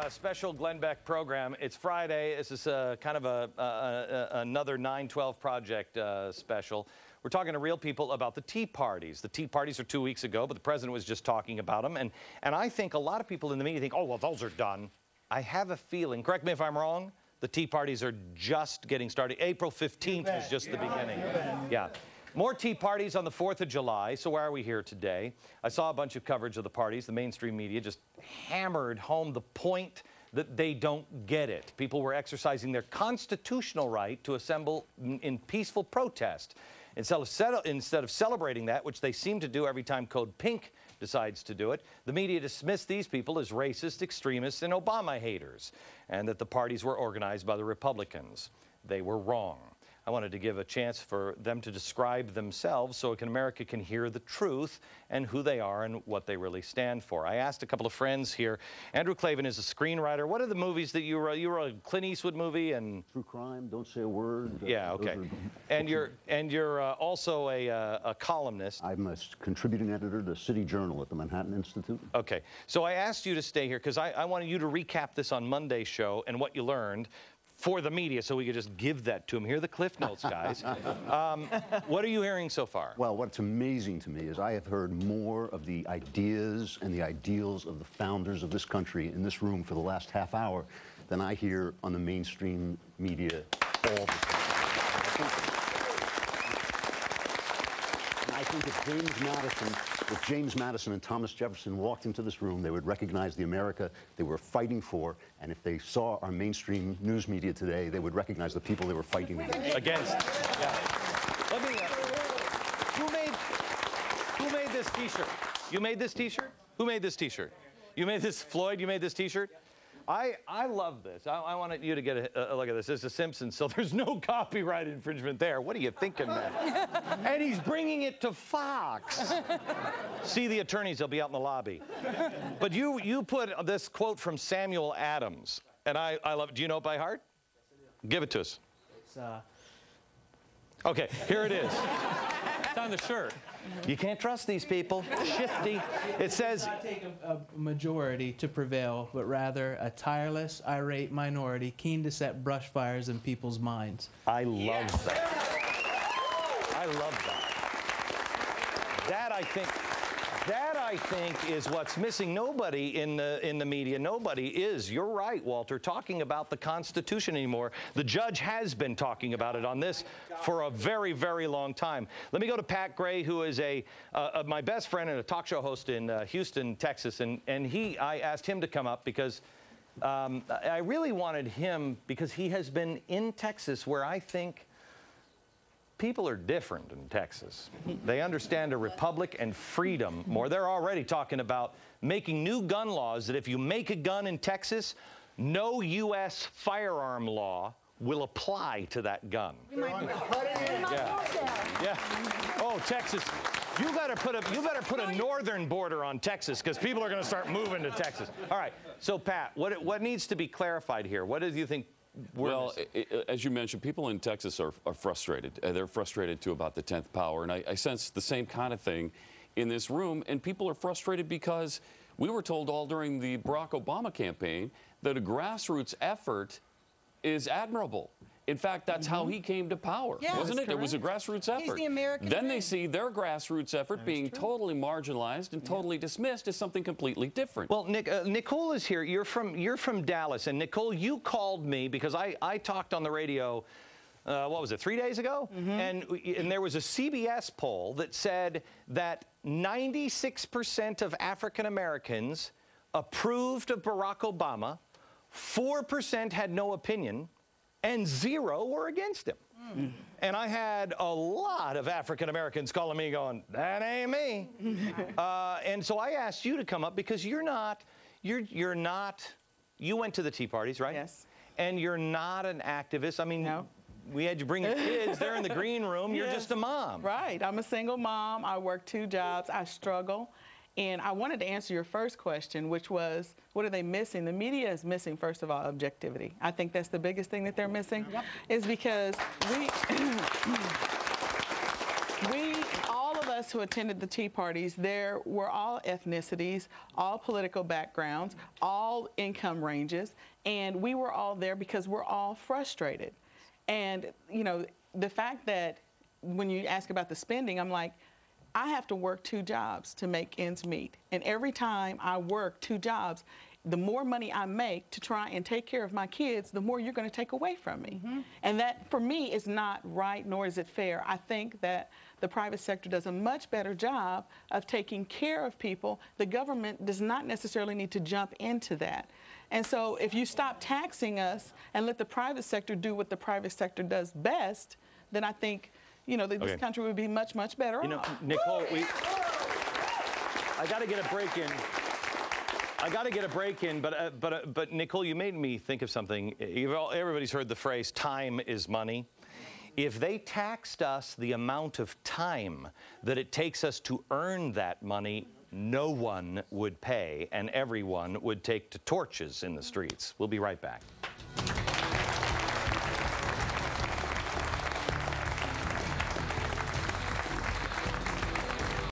special Glenn Beck program. It's Friday. This is kind of another 9/12 Project special. We're talking to real people about the Tea Parties. The Tea Parties are 2 weeks ago, but the president was just talking about them. And I think a lot of people in the media think, oh, well, those are done. I have a feeling, correct me if I'm wrong, the Tea Parties are just getting started. April 15th was just the beginning. Yeah. More Tea Parties on the 4th of July. So why are we here today? I saw a bunch of coverage of the parties. The mainstream media just hammered home the point that they don't get it. People were exercising their constitutional right to assemble in peaceful protest. Instead of celebrating that, which they seem to do every time Code Pink decides to do it, the media dismissed these people as racist, extremists, and Obama haters, and that the parties were organized by the Republicans. They were wrong. I wanted to give a chance for them to describe themselves so America can hear the truth and who they are and what they really stand for. I asked a couple of friends here. Andrew Klavan is a screenwriter. What are the movies that you wrote? You wrote a Clint Eastwood movie and True Crime, Don't Say a Word. Yeah, okay. And you're also a columnist. I'm a contributing editor to City Journal at the Manhattan Institute. Okay, so I asked you to stay here because I wanted you to recap this on Monday's show and what you learned for the media, so we could just give that to them. Here are the Cliff Notes, guys. What are you hearing so far? Well, what's amazing to me is I have heard more of the ideas and the ideals of the founders of this country in this room for the last half hour than I hear on the mainstream media all the time. And I think if James Madison and Thomas Jefferson walked into this room, they would recognize the America they were fighting for, and if they saw our mainstream news media today, they would recognize the people they were fighting against. Yeah. Let me, who made this T-shirt? You made this T-shirt? Who made this T-shirt? You made this, Floyd, you made this T-shirt? I love this. I wanted you to get a look at this. This is The Simpsons, so there's no copyright infringement there. What are you thinking, man? And he's bringing it to Fox. See the attorneys, they'll be out in the lobby. But you put this quote from Samuel Adams, and I love it. Do you know it by heart? Give it to us. It's, Okay, here it is. It's on the shirt. You can't trust these people. Shifty. It says, "Not take a majority to prevail, but rather a tireless, irate minority keen to set brush fires in people's minds." I love that. I love that. That I think is what's missing. Nobody in the media, nobody is, you're right, Walter, talking about the Constitution anymore. The judge has been talking about it on this for a very, very long time. Let me go to Pat Gray, who is my best friend and a talk show host in Houston, Texas, and I asked him to come up because I really wanted him because he has been in Texas where I think people are different in Texas. They understand a republic and freedom more. They're already talking about making new gun laws that if you make a gun in Texas, no U.S. firearm law will apply to that gun. Yeah. Oh, Texas. You better put a northern border on Texas because people are going to start moving to Texas. All right. So, Pat, what needs to be clarified here? What do you think? Well, as you mentioned, people in Texas are frustrated. They're frustrated, too, about the 10th power. And I sense the same kind of thing in this room. And people are frustrated because we were told all during the Barack Obama campaign that a grassroots effort is admirable. In fact, that's how he came to power, wasn't it? It was a grassroots effort. He's the American Then dream. they see their grassroots effort being totally marginalized and totally dismissed as something completely different. Well, Nicole is here. You're from Dallas, and Nicole, you called me because I talked on the radio. What was it, 3 days ago? And there was a CBS poll that said that 96% of African Americans approved of Barack Obama, 4% had no opinion, and 0 were against him. And I had a lot of African Americans calling me going, that ain't me. And so I asked you to come up because you went to the Tea Parties, right? Yes. And you're not an activist. I mean, No. We had you bring your kids. They're in the green room. You're just a mom. Right. I'm a single mom. I work 2 jobs. I struggle. And I wanted to answer your first question, which was, what are they missing? The media is missing, first of all, objectivity. I think that's the biggest thing that they're missing, is because all of us us who attended the Tea Parties, there were all ethnicities, all political backgrounds, all income ranges, and we were all there because we're all frustrated. And, you know, the fact that when you ask about the spending, I'm like, I have to work 2 jobs to make ends meet. And every time I work 2 jobs, the more money I make to try and take care of my kids, the more you're going to take away from me. And that, for me, is not right, nor is it fair. I think that the private sector does a much better job of taking care of people. The government does not necessarily need to jump into that. And so if you stop taxing us and let the private sector do what the private sector does best, then I think, you know, this country would be much, much better You know, off. Nicole, I got to get a break in. I got to get a break in, but Nicole, you made me think of something. Everybody's heard the phrase, time is money. If they taxed us the amount of time that it takes us to earn that money, no one would pay, and everyone would take to torches in the streets. We'll be right back.